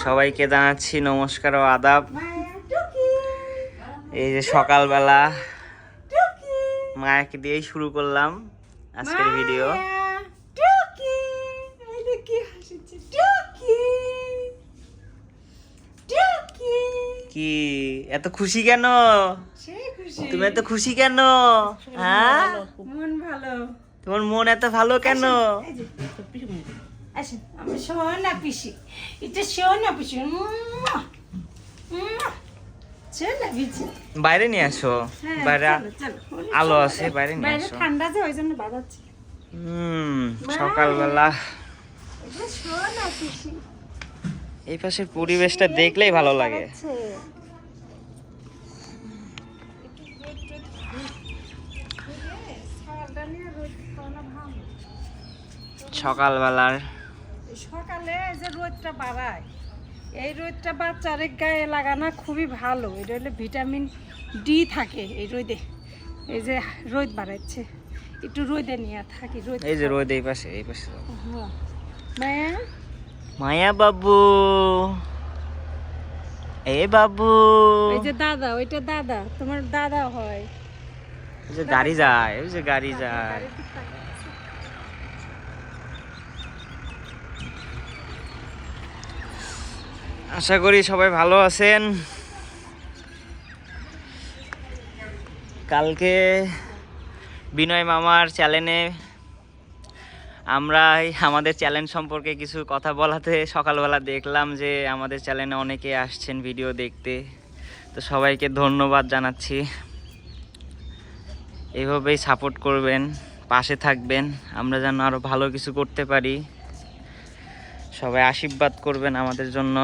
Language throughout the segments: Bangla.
সবাইকে জানাচ্ছি নমস্কার ও আদাব। এই যে সকালবেলা মায়াকে দিয়েই শুরু করলাম আজকের ভিডিও। কি এত খুশি কেন? তুমি এত খুশি কেন? হ্যাঁ, মন ভালো। তোমার মন এত ভালো কেন? আমি সোনা পিসি, এটা সোনা পিসি। বাইরে নিয়ে আসো, বাইরে আলো আছে, বাইরে নিয়ে আসো। ঠান্ডা যে ওই জন্য বাজাচ্ছি। সকালবেলা এই পাশের পরিবেশটা দেখলেই ভালো লাগে। সকালবেলার সকালে যে রোদটা বাড়ায়, এই রোদটা বাচ্চার গায়ে লাগানো খুবই ভালো। এটা হলে ভিটামিন ডি থাকে এই রোদে। এই যে রোদ বাড়াচ্ছে, একটু রোদে নিয়ে থাকি। রোদ, এই যে রোদ এই পাশে, এই পাশে। মায়া, মায়া বাবু, এই বাবু। ওই যে দাদা, ওইটা দাদা, তোমার দাদা হয়। ওই যে গাড়ি যায়, ওই যে গাড়ি যায়। আশা করি সবাই ভালো আছেন। কালকে বিনয় মামার চ্যানেলে আমরা আমাদের চ্যানেল সম্পর্কে কিছু কথা বলাতে সকালবেলা দেখলাম যে আমাদের চ্যানেলে অনেকে আসছেন ভিডিও দেখতে। তো সবাইকে ধন্যবাদ জানাচ্ছি। এইভাবেই সাপোর্ট করবেন, পাশে থাকবেন, আমরা যেন আরও ভালো কিছু করতে পারি। সবাই আশীর্বাদ করবেন আমাদের জন্য।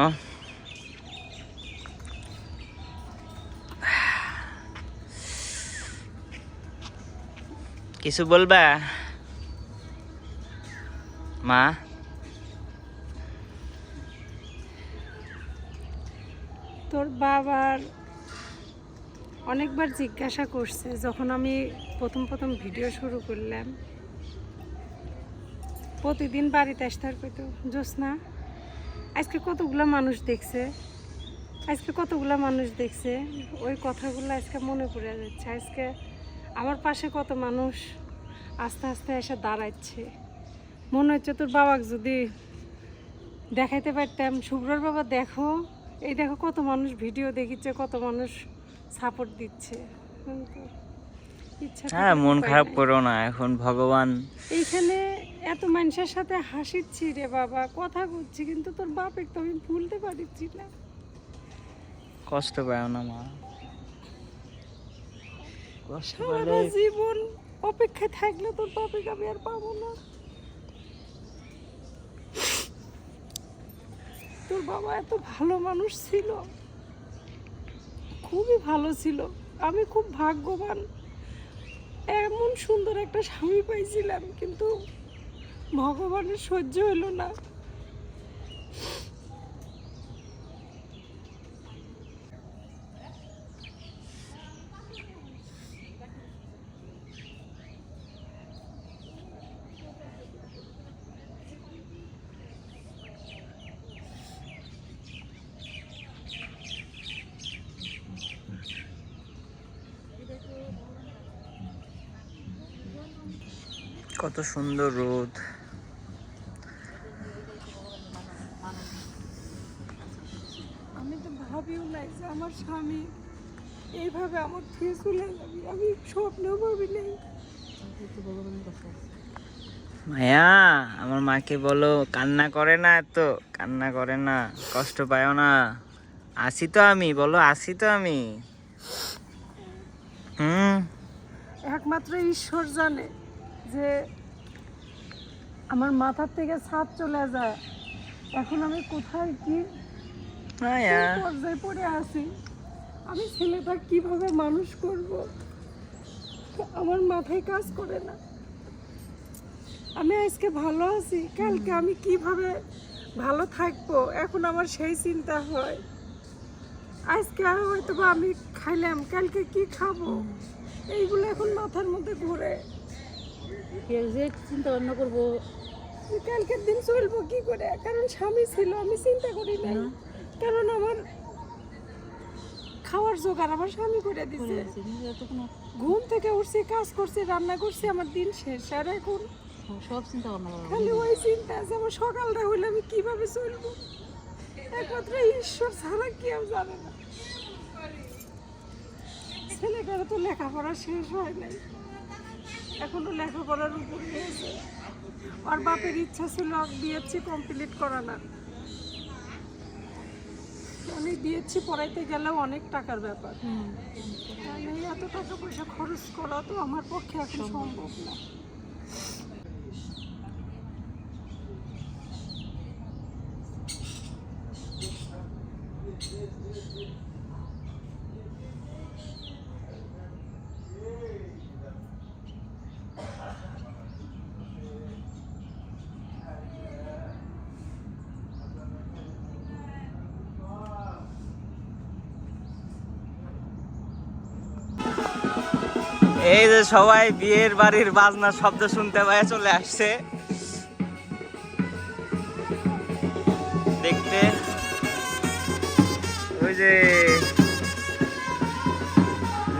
কিছু বলবা মা? তোর বাবার অনেকবার জিজ্ঞাসা করছে, যখন আমি প্রথম ভিডিও শুরু করলাম, প্রতিদিন বাড়িতে আসতে পেতো, জোসনা আজকে কতগুলো মানুষ দেখছে, আজকে কতগুলো মানুষ দেখছে। ওই কথাগুলো আজকে মনে পড়ে যাচ্ছে। আজকে আমার পাশে কত মানুষ আস্তে আস্তে এসে দাঁড়াচ্ছে। মনে হচ্ছে তোর বাবাকে যদি দেখাইতে পারতাম, শুভ্রর বাবা দেখো, এই দেখো কত মানুষ ভিডিও দেখিচ্ছে, কত মানুষ সাপোর্ট দিচ্ছে। হ্যাঁ, মন খারাপ করো না, এখন ভগবান এইখানে এত মানুষের সাথে হাসিচ্ছি রে বাবা, কথা বলছি, কিন্তু তোর বাপে তো আমি ভুলতে পারছি না। কষ্ট পাও না মা, সারা জীবন অপেক্ষায় থাকলে তোর বাপেকে আমি আর পাবো না। তোর বাবা এত ভালো মানুষ ছিল, খুবই ভালো ছিল। আমি খুব ভাগ্যবান, এমন সুন্দর একটা স্বামী পাইছিলাম, কিন্তু ভগবানের সহ্য হলো না। কত সুন্দর রোদ। আমি তো ভাবিও নাই যে আমার স্বামী এইভাবে আমার থেকে চলে যাবে, আমি স্বপ্নেও ভাবি নাই। মায়া, আমার মাকে বলো কান্না করে না, এত কান্না করে না, কষ্ট পায় না। আসি তো আমি, বলো আসি তো আমি। একমাত্র ঈশ্বর জানে যে আমার মাথার থেকে ছাদ চলে যায়, এখন আমি কোথায় কি পর্যায়ে পড়ে আছি, আমি ছেলেটা কিভাবে মানুষ করব, আমার মাথায় কাজ করে না। আমি আজকে ভালো আছি, কালকে আমি কিভাবে ভালো থাকবো, এখন আমার সেই চিন্তা হয়। আজকে হয়তো আমি খাইলাম, কালকে কি খাবো, এইগুলো এখন মাথার মধ্যে ঘুরে। চিন্তা ভাবনা করবো কালকের দিন চলবো কি করে, কারণ স্বামী ছিল, আমি চিন্তা করি না। কারণ আমার খাওয়ার জোগাড় আমার স্বামী করে দিছে। ঘুম থেকে উঠছি, কাজ করছি, রান্না করছি, আমার দিন শেষ। আর এখন সব চিন্তা ভাবনা খালি ওই চিন্তা আছে আমার সকালটা হইলে আমি কিভাবে চলবো। একমাত্র ঈশ্বর ছাড়া কেউ জানে না। ছেলেটার তো লেখাপড়া শেষ হয় নাই, এখনো লেখাপড়ার উপর আছে। আর বাপের ইচ্ছা ছিল বিএসসি কমপ্লিট করানোর। আমি বিএসসি পড়াইতে গেলেও অনেক টাকার ব্যাপার। আমি এত টাকা পয়সা খরচ করা তো আমার পক্ষে এখন সম্ভব না। এই যে সবাই বিয়ের বাড়ির বাজনা শব্দ শুনতে পায় চলে আসছে দেখতে। ওই যে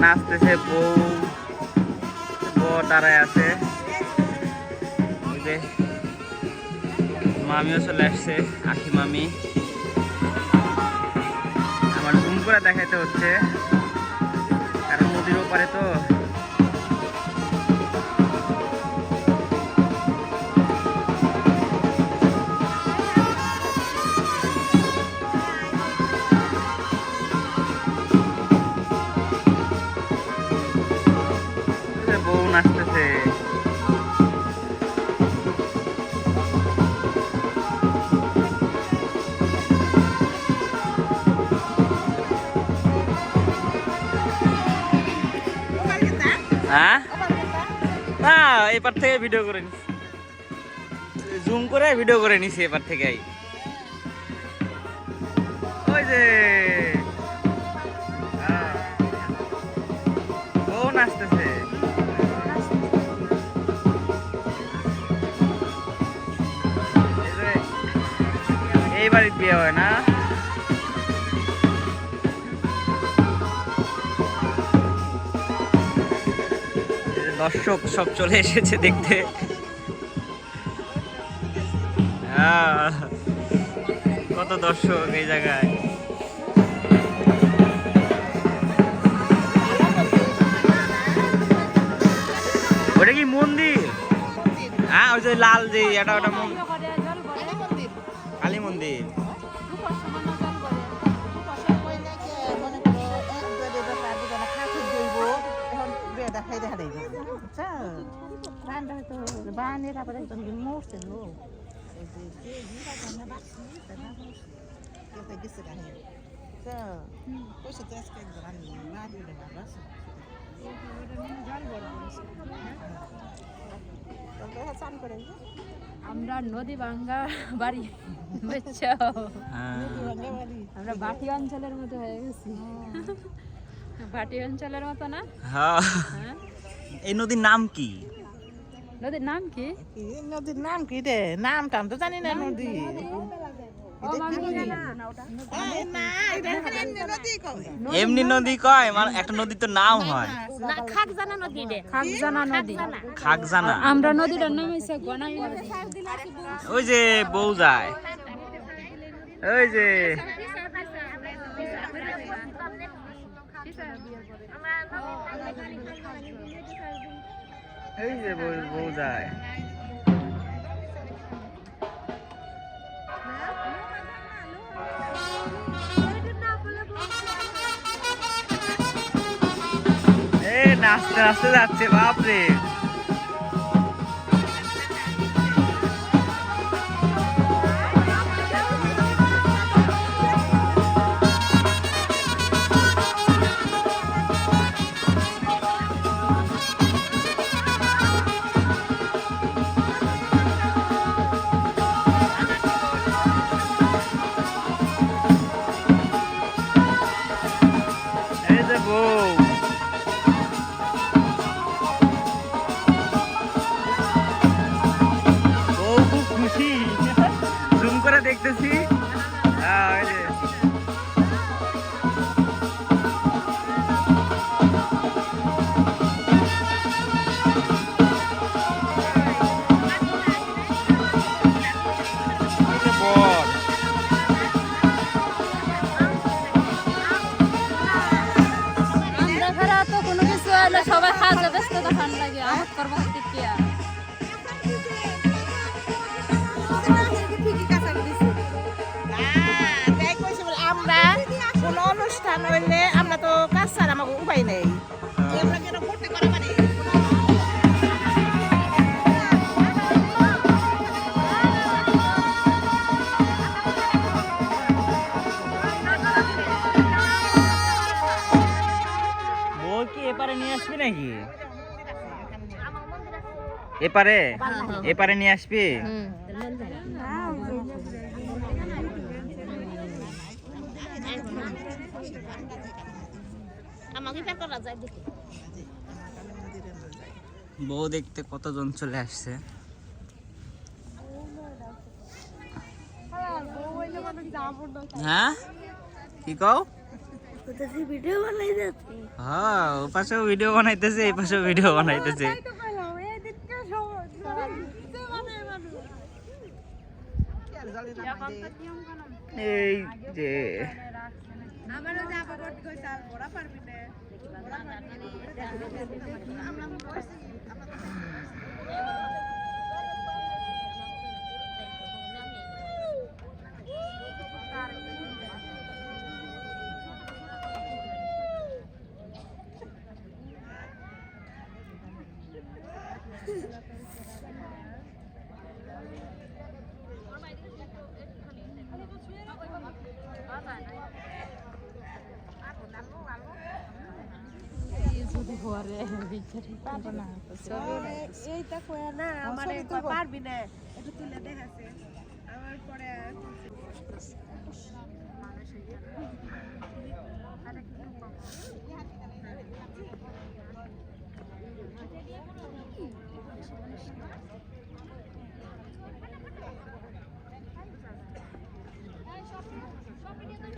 নাচতেছে বউ, বর দাঁড়ায় আছে। ওই যে মামিও চলে আসছে, আখি মামি। আমার জুম করে দেখাইতে হচ্ছে কারণ নদীর ওপারে তো। বউ নাচতেছে। হ্যাঁ না, এপার থেকে ভিডিও করে নিছি, জুম করে ভিডিও করে নিছি এপার থেকেই। ওই যে বউ নাচতেছে। এই বাড়ির বিয়ে হয় না। দর্শক সব চলে এসেছে দেখতে। কত দর্শক এই জায়গায়। ওটা কি মন্দির? হ্যাঁ, ওই যে লাল যে এটা, ওটা কালী মন্দির। দেখাই দেখা দেয় বুঝছা বানটা তো বানে তারপরে একদম মরছে লোক আমরা নদী ভাঙ্গা বাড়ি বুঝছো, আমরা বাটি অঞ্চলের মতো হয়ে গেছি। বাটি অঞ্চলের মতো না? হ্যাঁ। এই নদীর নাম কি? নদীর নাম কি? নদীর নাম কি রে? নামটা আমি তো জানি না। নদী এমনি নদী কয়, মানে একটা নদীর তো নাম হয়। খাগজানা নদী রে, খাগজানা নদী। খাগজানা। আমরা নদীটার নাম হইছে গনাই নদী। ওই যে বউ যায়, ওই যে এই যে বউ যায়। নাচতে নাচতে যাচ্ছে, বাপরে। এই যে বউ করবো কি আমরা কোনো অনুষ্ঠান হইলে আমরা তো কাজ ছাড়া আমাকে উপায় নেই আমরা কেন করতে পারবো না বউ কি এপারে নিয়ে আসবি নাকি? এপারে এপারে নিয়ে আসবি? বউ দেখতে কতজন চলে আসছে। হ্যাঁ কি কও? হ্যাঁ ও পাশেও ভিডিও বানাইতেছে এই পাশেও ভিডিও বানাইতেছে। এই যে এইটা কয়া না আমার পারবি না একটু তুলে দেখাছে আমার পরে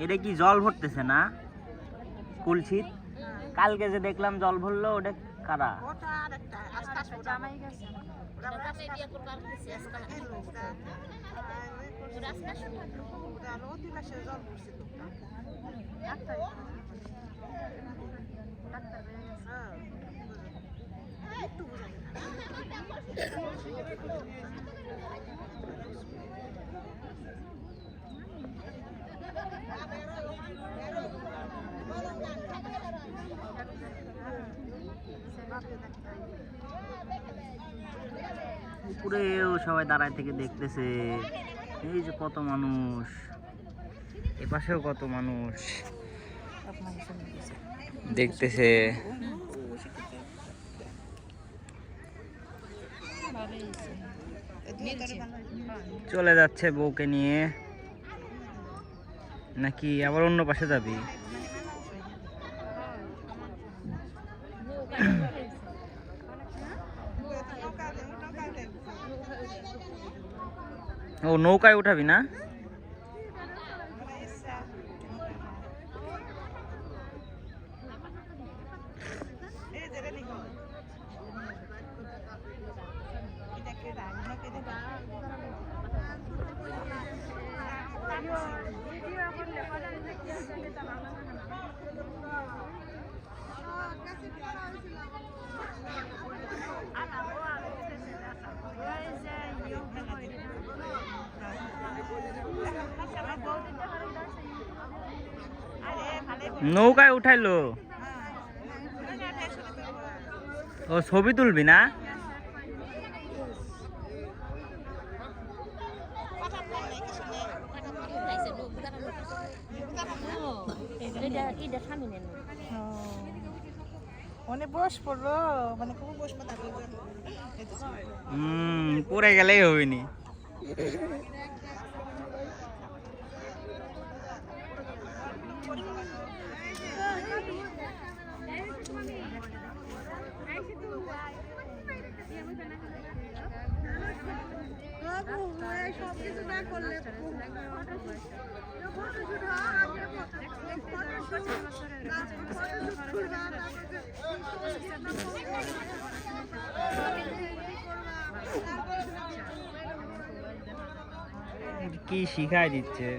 এটা কি জল ভরতেছে না কুলছিত? কালকে যে দেখলাম জল ভরলো ওটা কারা? উপরেও সবাই দাঁড়ায় থেকে দেখতেছে। এই যে কত মানুষ, এপাশেও কত মানুষ দেখতেছে। চলে যাচ্ছে বউকে নিয়ে, নাকি আবার অন্য পাশে যাবি? ও নৌকায় উঠাবি না? নৌকায় উঠাইলো। ও ছবি তুলবি না? অনেক বস পড়লো মানে খুব বস পড়া পড়ে গেলেই হবেনি। সবকিছু না করলে কি শিখাই দিচ্ছে?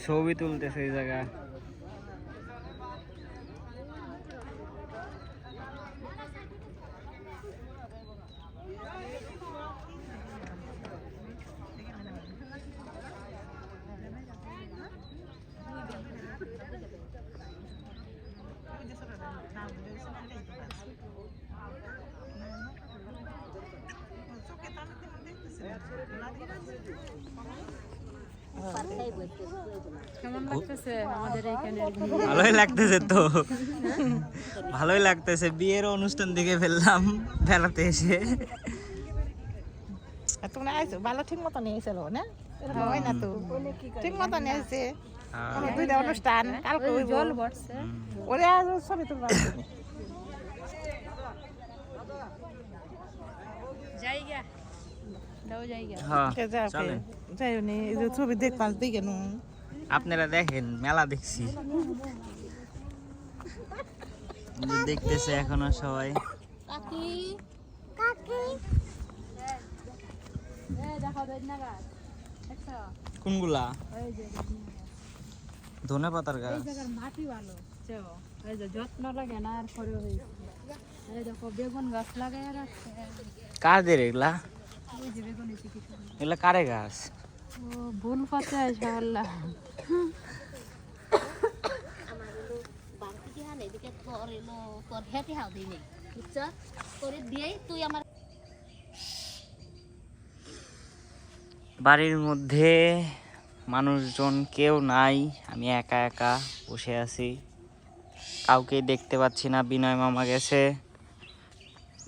ছবি তুলতেছে এই জায়গা। কেমন লাগতেছে আমাদের এইখানে? ভালোই লাগতেছে তো, ভালোই লাগতেছে। বিয়ের অনুষ্ঠান দেখে ফেললাম বেড়াতে এসে। তোমরা আইছো ভালো ঠিক মতো নিয়েছিল না, এরকম হয় না তো, ঠিক মতো নিয়েছে। দুইটা অনুষ্ঠান কালকে ওই জল বসছে ওরে আজ ছবি তুলবা জায়গা দাও জায়গা। হ্যাঁ চলেন, যাই নি এই যে ছবি দেখবার দিকে নো আপনারা দেখেন, মেলা দেখছি। দেখতেছে এখনো সবাই। কাকি কাকি এই দেখো দইনা গাছ দেখছো? কোনগুলা? ওই যে ধনে পাতার এই গাছ। জায়গার মাটি ভালো চো, এই যে যত্ন লাগে না আর পরে হয়েছে। এই দেখো বেগুন গাছ লাগাই রাখছে। কাদের এগুলা? ওই যে বেগুন এসে কি সুন্দর। এগুলা কারে গাছ? ও ভুল পাতে ইনশাআল্লাহ। বাড়ির মধ্যে মানুষজন কেউ নাই, আমি একা একা বসে আছি, কাউকে দেখতে পাচ্ছি না। বিনয় মামা গেছে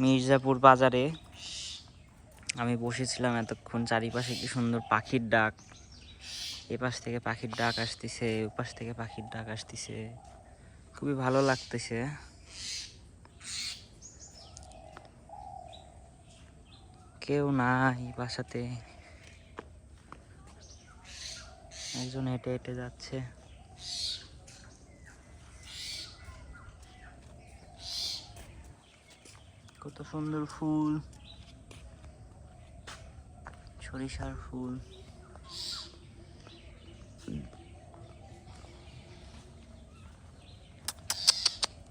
মির্জাপুর বাজারে। আমি বসেছিলাম এতক্ষণ, চারিপাশে কি সুন্দর পাখির ডাক, এপাশ থেকে পাখির ডাক আসতেছে, ওপাশ থেকে পাখির ডাক আসতেছে, খুবই ভালো লাগতেছে। কেউ নাই বাসাতে, একজন হেঁটে হেঁটে যাচ্ছে। কত সুন্দর ফুল, সরিষার ফুল।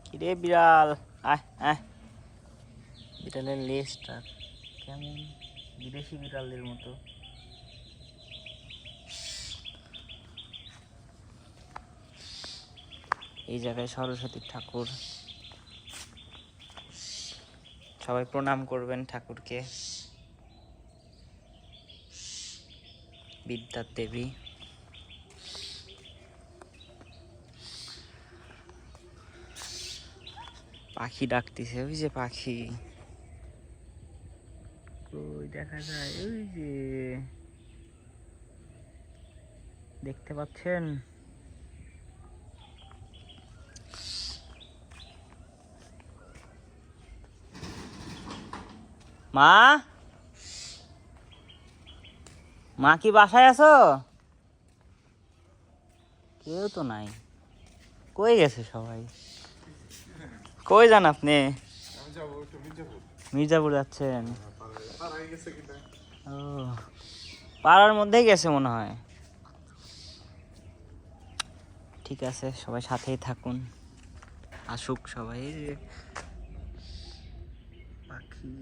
কিরে বিড়াল, আয় আয়। বিড়ালের লেজটা কেমন বিদেশি বিড়ালের মতো। এই জায়গায় সরস্বতী ঠাকুর, সবাই প্রণাম করবেন ঠাকুরকে। বিদ্যার দেবী। পাখি ডাকতেছে, ওই যে পাখি, ওই দেখা যায়, ওই যে দেখতে পাচ্ছেন? মা, মা কি বাসায় আছো? কেউ তো নাই, কই গেছে সবাই? কই যান আপনি? মির্জাপুর যাচ্ছেন? ও, পাড়ার মধ্যেই গেছে মনে হয়। ঠিক আছে, সবাই সাথেই থাকুন, আসুক সবাই। এই যে পাখি,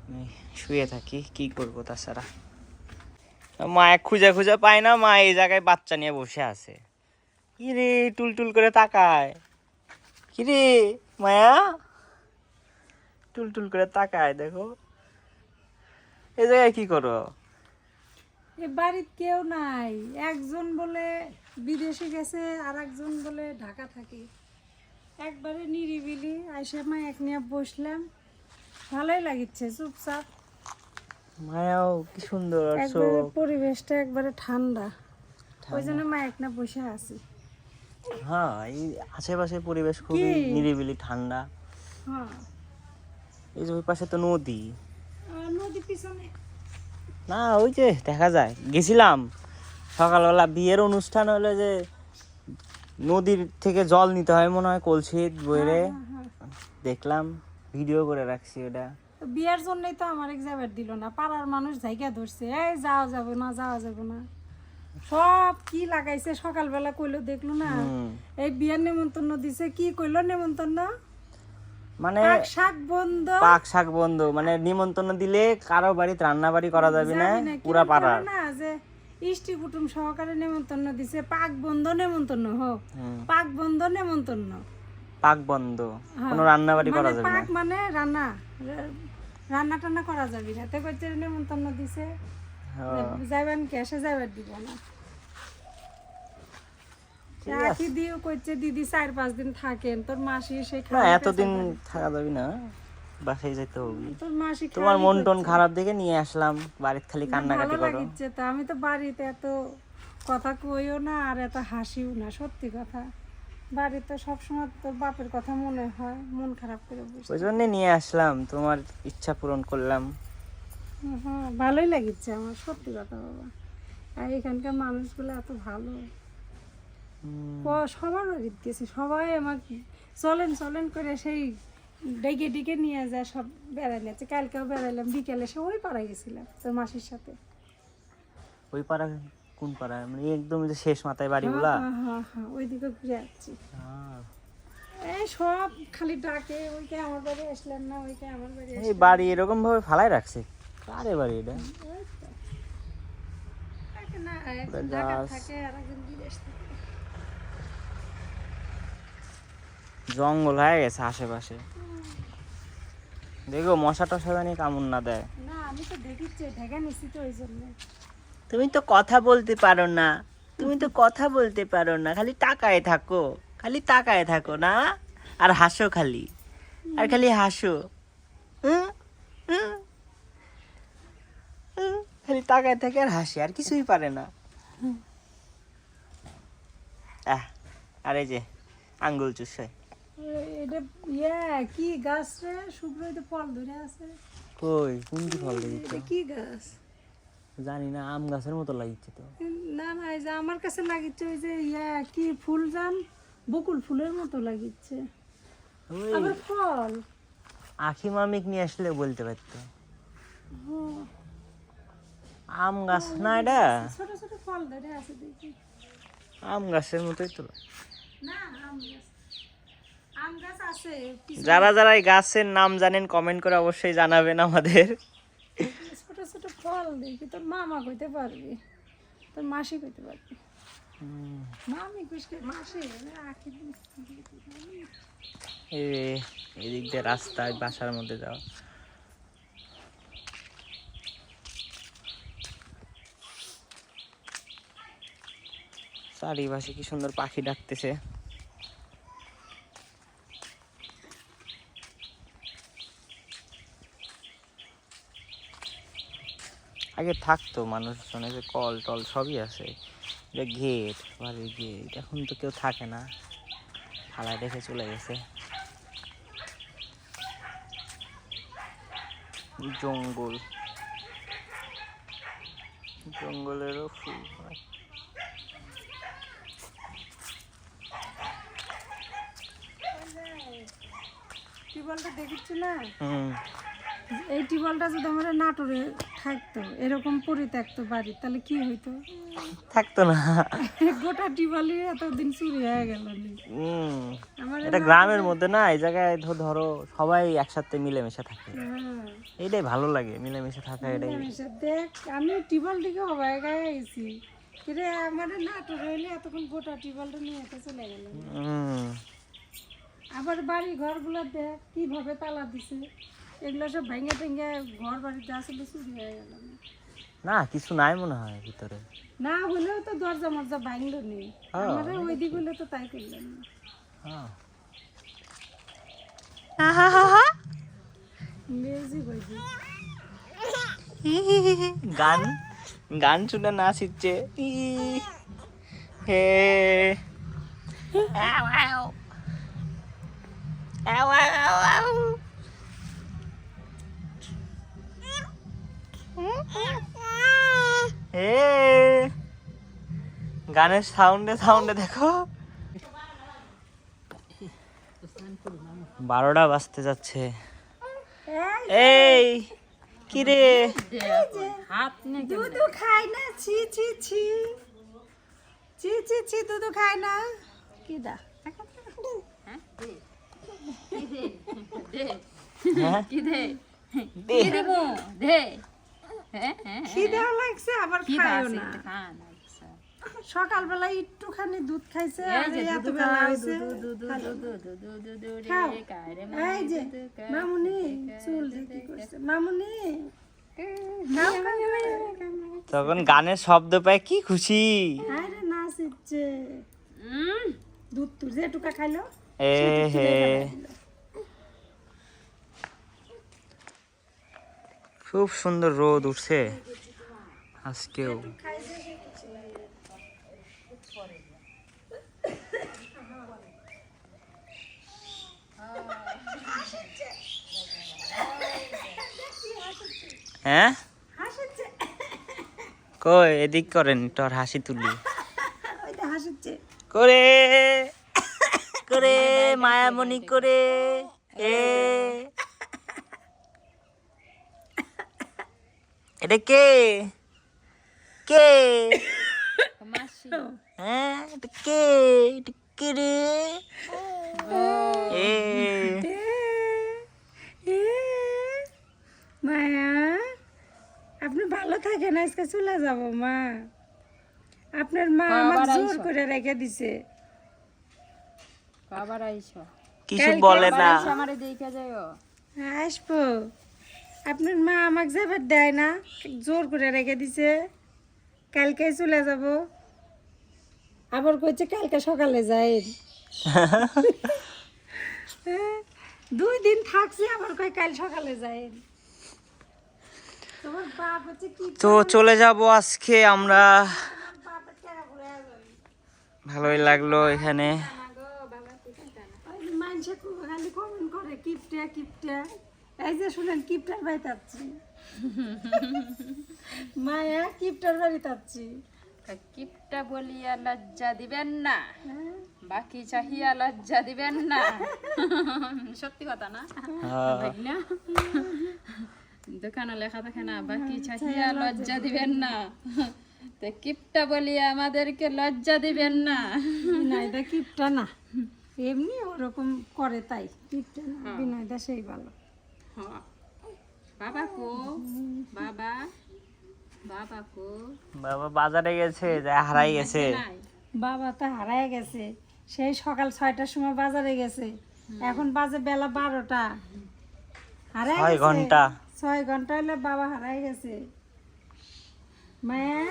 আমি শুয়ে থাকি, কি করবো তাছাড়া। মা এক খুঁজে খুঁজে পায় না, মা এই জায়গায় বাচ্চা নিয়ে বসে আছে। কিরে টুলটুল করে তাকায়, কিরে মায়া টুলটুল করে তাকায়, দেখো এই জায়গায় কি করো? এ বাড়ির কেউ নাই, একজন বলে বিদেশে গেছে আর একজন বলে ঢাকা থাকে। একবারে নিরিবিলি আইসা মা এক নিয়ে বসলাম, ভালোই লাগিচ্ছে, চুপচাপ। মায়াও কি সুন্দর একবারে পরিবেশটা একবারে ঠান্ডা, ওই জন্য মা এক না বসে আছি। হ্যাঁ, এই আশেপাশে পরিবেশ খুবই নিরিবিলি ঠান্ডা। হ্যাঁ, এই যে ওই পাশে তো নদী। নদী পিছনে না, ওই যে দেখা যায়, গেছিলাম সকালবেলা, বিয়ের অনুষ্ঠান হলে যে নদীর থেকে জল নিতে হয় মনে হয় কলসিত বইরে, দেখলাম, ভিডিও করে রাখছি ওটা। বিয়ের জন্যই তো আমার এক্সাম দিল না, পাড়ার মানুষ জায়গা ধরছে, এই যাওয়া যাবে না, যাওয়া যাবে না, সব কি লাগাইছে। সকালবেলা কইলো দেখলো না, এই বিয়ের নেমন্তন্ন দিছে, কি কইলো নেমন্তন্ন, মানে পাক শাক বন্ধ, পাক শাক বন্ধ, মানে নিমন্ত্রণ দিলে কারো বাড়িতে রান্না বাড়ি করা যাবে না, যাবি না, পুরা কিরম পাড়ার। করে না যে ইষ্টি কুটুম সহকারে নেমন্তন্ন দিছে, পাক বন্ধ নেমন্তন্ন হোক, হুম। পাক বন্ধ নেমন্তন্ন। পাক বন্ধ, হ্যাঁ, কোনো রান্না বাড়ি করা মানে যাবে না। পাক মানে রান্না, রান্না টান্না করা যাবে না। তে কইতে নেমন্তন্ন দিছে, যাইবেন কি এসে যাইবার দিব না। আখি দিও কইছে দিদি 4-5 দিন থাকেন, তোর মাসি এসে না খাওয়া এতদিন থাকা যাবে না, বাসায় যেতে হবে। তোর মাসি তোমার মন টন খারাপ দেখে নিয়ে আসলাম, বাড়িতে খালি ভালো কান্নাকাটি করো। লাগিচ্ছে তো। আমি তো বাড়িতে এত কথা কইও না আর এত হাসিও না, সত্যি কথা। বাড়িতে সবসময় তোর বাপের কথা মনে হয়, মন খারাপ করে বসে। ওই জন্য নিয়ে আসলাম, তোমার ইচ্ছা পূরণ করলাম। হ্যাঁ, ভালোই লাগিচ্ছে আমার, সত্যি কথা বাবা। আর এখানকার মানুষগুলো এত ভালো। সবার বাড়িতে গেছি, সবাই আমাকে চলেন চলেন করে সেই ডেকে ডেকে নিয়ে যায়, সব বেড়াই যাচ্ছে। কালকেও বেড়াইলাম, বিকেলে সে ওই পাড়ায় গেছিলাম তোর মাসির সাথে। ওই পাড়া কোন পাড়া, মানে একদম যে শেষ মাথায় বাড়িগুলা? হ্যাঁ, ওইদিকে ঘুরে যাচ্ছি। হ্যাঁ। এই সব খালি ডাকে, ওইকে আমার বাড়ি আসলেন না, ওইকে আমার বাড়ি এই বাড়ি এরকম ভাবে ফালাই রাখছে, কারে বাড়ি এটা? আসলেন না। একজন ঢাকা থাকে আর একজন বিদেশ থাকে। জঙ্গল হয়ে গেছে আশেপাশে, দেখো মশা টশা জানি কামড় না দেয়। না আমি তো দেখিচ্ছি, ঢেকে নিচ্ছি তো ওই জন্য। তুমি তো কথা বলতে পারো না, তুমি তো কথা বলতে পারো না, খালি তাকায় থাকো, খালি তাকায় থাকো না, আর হাসো খালি, আর খালি হাসো। হুম, হুম, হুম, খালি তাকায় থাকে আর হাসি, আর কিছুই পারে না। আর এই যে আঙ্গুল চুষায়। এটা কি গাছ রে? শুভ্র তো ফল ধরে আছে। কই কোনটি ফল দেখি তো? এটা কি গাছ? জানি না, আম গাছের মতো লাগিচ্ছে তো। না না, এই যে আমার কাছে লাগিচ্ছে ওই যে কি ফুল জান, বকুল ফুলের মতো লাগিচ্ছে। ওই আবার ফল। আখি মামিক নিয়ে আসলে বলতে পারতো। আম গাছ না এটা? ছোট ছোট ফল ধরে আছে দেখি। আম গাছের মতোই তো। না আম গাছ আছে। যারা যারা এই গাছের নাম জানেন কমেন্ট করে অবশ্যই জানাবেন আমাদের। ছোট ছোট ফল দেখি, তোর মামা কইতে পারবি, তোর মাসি কইতে পারবি। মামি কইছে মাসি আখি। এদিক দিয়ে রাস্তায় বাসার মধ্যে যাও। চারিপাশে কি সুন্দর পাখি ডাকতেছে। আগে থাকতো মানুষজনে, যে কল টল সবই আছে, এটা গেট, বাড়ির গেট, এখন তো কেউ থাকে না, ফালায় রেখে চলে গেছে। জঙ্গল, জঙ্গলেরও ফুল হয়। টিউবওয়েলটা দেখিচ্ছি না, হুম, এই টিউবওয়েলটা যদি আমাদের নাটোরে থাকতো, এরকম পরিত্যক্ত বাড়ি, তাহলে কি হইতো? থাকতো না। গোটা টিউবওয়েলই এতদিন চুরি হয়ে গেল। আমাদের এটা গ্রামের মধ্যে না, এই জায়গায় ধরো সবাই একসাথে মিলেমিশে থাকে, হ্যাঁ, এইটাই ভালো লাগে, মিলেমিশে থাকা এটাই। মিলেমিশে দেখ, আমি টিউবওয়েল দিকে অবাক হয়ে গেছি, কিরে আমাদের নাটোর হইলে এতক্ষণ গোটা টিউবওয়েলটা নিয়ে এসে চলে গেল। হুম, আবার বাড়ি ঘরগুলো দেখ কিভাবে তালা দিছে, এগুলো সব ভেঙে ভেঙে ঘর বাড়িতে আসলে চুরি হয়ে গেল। না কিছু নাই মনে হয় ভিতরে। না হলেও তো দরজা মরজা ভাঙলো নি, হ্যাঁ। আমাদের ওই দিক হলে তো তাই করলেন না। হ্যাঁ। মিউজিক হয়েছে, গান গান শুনে নাচ ইচ্ছে। হে আও, আও। আও, আও, আও। হে গানের সাউন্ডে সাউন্ডে দেখো 12টা বাজতে যাচ্ছে। এই কি রে, হাত নিয়ে দুধু খায় না, ছি ছি ছি ছি ছি ছি, দুধু খায় না। কি দা হ্যাঁ? কি দে দে। কি দেবো দে খিদা লাগছে আবার খায়ও না খান আচ্ছা সকালবেলা একটুখানি দুধ খাইছে এই আর যে এত দুধ বেলা খাও, হয়েছে দুধ খাও। রে কারে এই যে মামুনি চুল দেখি করছে মামুনি খাও, খাও, খাও। তখন গানের শব্দ পায় কি খুশি। আরে নাচ ইচ্ছে দুধ তুই যেটুকা খাইলো এ হে খুব সুন্দর রোদ উঠছে আজকেও। হ্যাঁ হাসিচ্ছে কই এদিক করেন তোর হাসি তুলি ওইটা হাসিচ্ছে করে করে মায়ামণি করে এ এটা কে কে মাসি হ্যাঁ এটা কে রে এ এ, মায়া আপনি ভালো থাকেন আজকে চলে যাব মা আপনার মা আমার বাবার জোর আইসো। করে রেখে দিছে বাবার আইসো কিছু বলে না আমারে দেখে যাইও আসবো আপনার মা আমাকে যাবার দেয় না জোর করে রেখে দিছে কালকে চলে যাব আবার কইছে কালকে সকালে যাই 2 দিন থাকছি আবার কই কাল সকালে যাই তোমার বাপ হচ্ছে কি তো চলে যাব আজকে আমরা। বাপের টাকা ঘুরে যাবে ভালোই লাগলো এখানে। মানুষে খালি কমেন্ট করে কিপটা কিপটা এই যে শুনেন কিপটার বাড়ি তাচ্ছি মায়া কিপটার বাড়ি তাচ্ছি কিপটা বলিয়া লজ্জা দিবেন না বাকি চাহিয়া লজ্জা দিবেন না সত্যি কথা না হ্যাঁ। ভাগনা দোকানে লেখা থাকে না বাকি চাহিয়া লজ্জা দিবেন না তো কিপটা বলিয়া আমাদেরকে লজ্জা দিবেন না বিনয়দা কিপটা না এমনি ওরকম করে তাই কিপটা না বিনয়দা সেই ভালো হ্যাঁ। বাবা কো বাবা বাবা কো বাবা বাজারে গেছে যা হারাই গেছে। নাই বাবা তো হারায় গেছে সেই সকাল 6টার সময় বাজারে গেছে এখন বাজে বেলা 12টা হারায় 6 গেছে। ঘন্টা 6 ঘন্টা হলে বাবা হারায় গেছে মায়া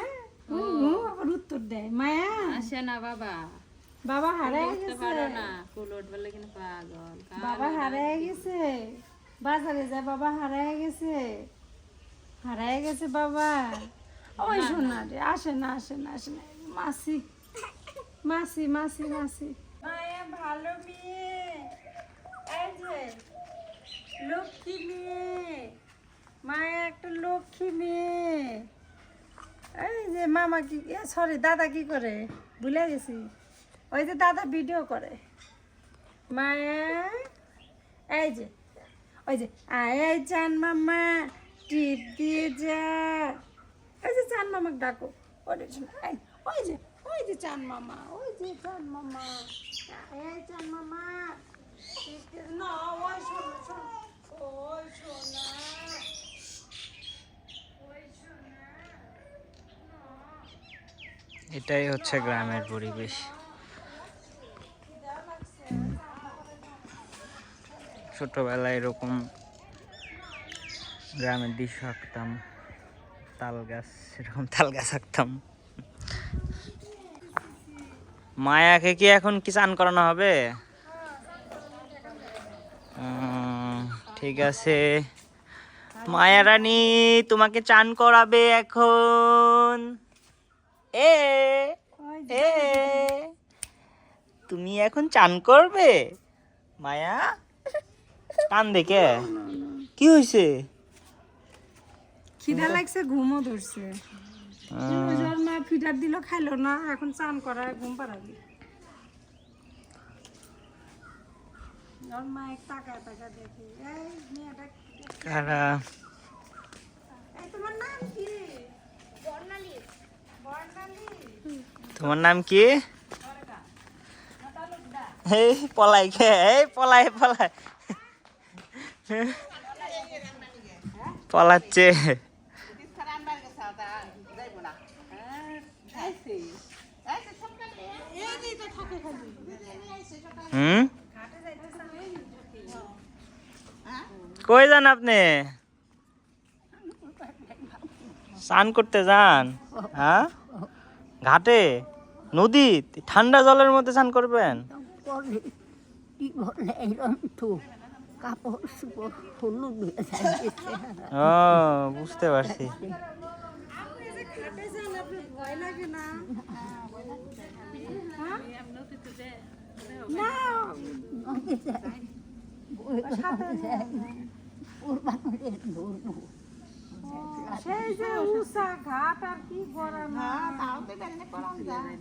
আবার উত্তর দেয় মায়া আসে না বাবা বাবা হারায় বুঝতে গেছে পারো না কুলোট বলে কিনা পাগল বাবা হারায় গেছে বাজারে যায় বাবা হারায় গেছে বাবা ওই শোনা রে আসে না মাসি মাসি মাসি মাসি মায়া ভালো মেয়ে এই যে লক্ষ্মী মেয়ে মায়া একটা লক্ষ্মী মেয়ে এই যে মামা কি সরি দাদা কি করে ভুলে গেছি ওই যে দাদা ভিডিও করে মায়া এই যে ওই যে আয় চান মামা টিপ দিয়ে যা এই যে চান মামাকে ডাকো ওই যে চান মামা চান মামা আয় চান মামা টিপ দিয়ে না ওই শোনা ওই শোনা এটাই হচ্ছে গ্রামের পরিবেশ। ছোটবেলায় এরকম গ্রামের দৃশ্য আঁকতাম, তাল গাছ, এরকম তাল গাছ আঁকতাম। মায়াকে কি এখন কি চান করানো হবে? ঠিক আছে মায়া রানী, তোমাকে চান করাবে এখন। এ এ তুমি এখন চান করবে মায়া? কান দেখে কি হয়েছে? খিদা লাগছে ঘুমও ধরছে ওর মা ফিটার দিল খাইলো না এখন চান করা ঘুম পাড়াবি ওর মা এক টাকা দেখি এই মেয়েটা কারা এই তোমার নাম কি বর্ণালী বর্ণালী তোমার নাম কি? এই পলাই খে, এই পলাই পলাচ্ছে। কই যান আপনি? স্নান করতে যান? হ্যাঁ, ঘাটে, নদী, ঠান্ডা জলের মধ্যে স্নান করবেন? পরে কি বলে এরকম তো কাপড় চোপড় হলুদ হয়ে যাচ্ছে। ও, বুঝতে পারছি। ভয় লাগে না? সেই যে উষা ঘাট আর কি করা না? তাও তো জানি করা যায়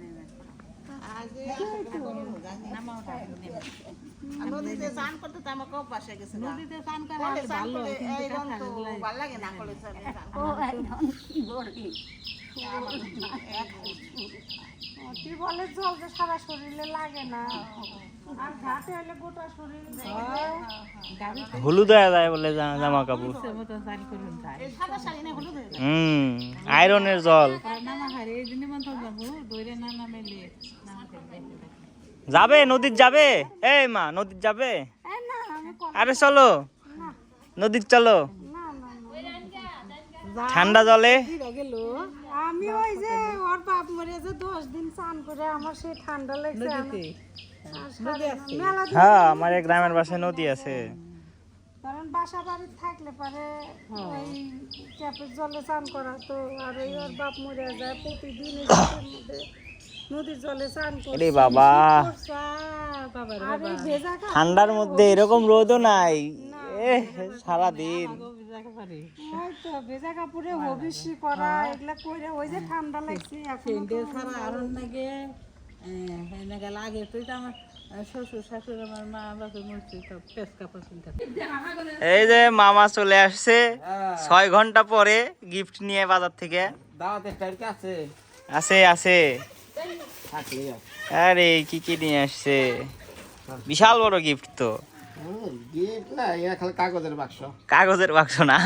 নদীতে স্নান করতে তো আমাকে অভ্যাস হয়ে গেছে। নদীতে স্নান করা ভালো, ভালো লাগে না কলে টিউবওয়েলের জল যে সারা শরীরে লাগে না, আর ঘাটে হলে গোটা শরীর হলুদ হয়ে যায় বলে জামা কাপড়। সাদা শাড়ি না হলুদ হয়ে যায়। আয়রনের জল। যাবে নদীর যাবে? এই মা, নদীর যাবে? আরে চলো নদীর, চলো ঠান্ডা জলে। আমি ওই যে ওর বাপ মরে যে 10 দিন স্নান করে আমার সেই ঠান্ডা লাগছে। মেলা দিন হ্যাঁ, আমার এই গ্রামের বাসায় নদী আছে। কারণ বাসা বাড়ি থাকলে পারে এই ট্যাপের জলে স্নান করা তো, আর এই ওর বাপ মরে যায় প্রতিদিন এই শীতের মধ্যে নদীর জলে স্নান করে। আরে বাবা, আর এই ভেজা ঠান্ডার মধ্যে এরকম রোদও নাই, সারাদিন। হয়তো ভেজা কাপড়ে হবিষ্যি করা এগুলা করে ওই যে ঠান্ডা লাগছে এখন ছাড়া আরো লাগে তুই তো আমার শ্বশুর শাশুড়ি আমার মা বাপের মরছে সব পেস কাপড় কিনতে। এই যে মামা চলে আসছে 6 ঘন্টা পরে গিফট নিয়ে বাজার থেকে। দাওয়াতের টাইম কি আছে? আছে আছে। থাকলে আরে কি কি নিয়ে আসছে, বিশাল বড় গিফট তো। গিফট না, এটা খালি কাগজের বাক্স। কাগজের বাক্স না?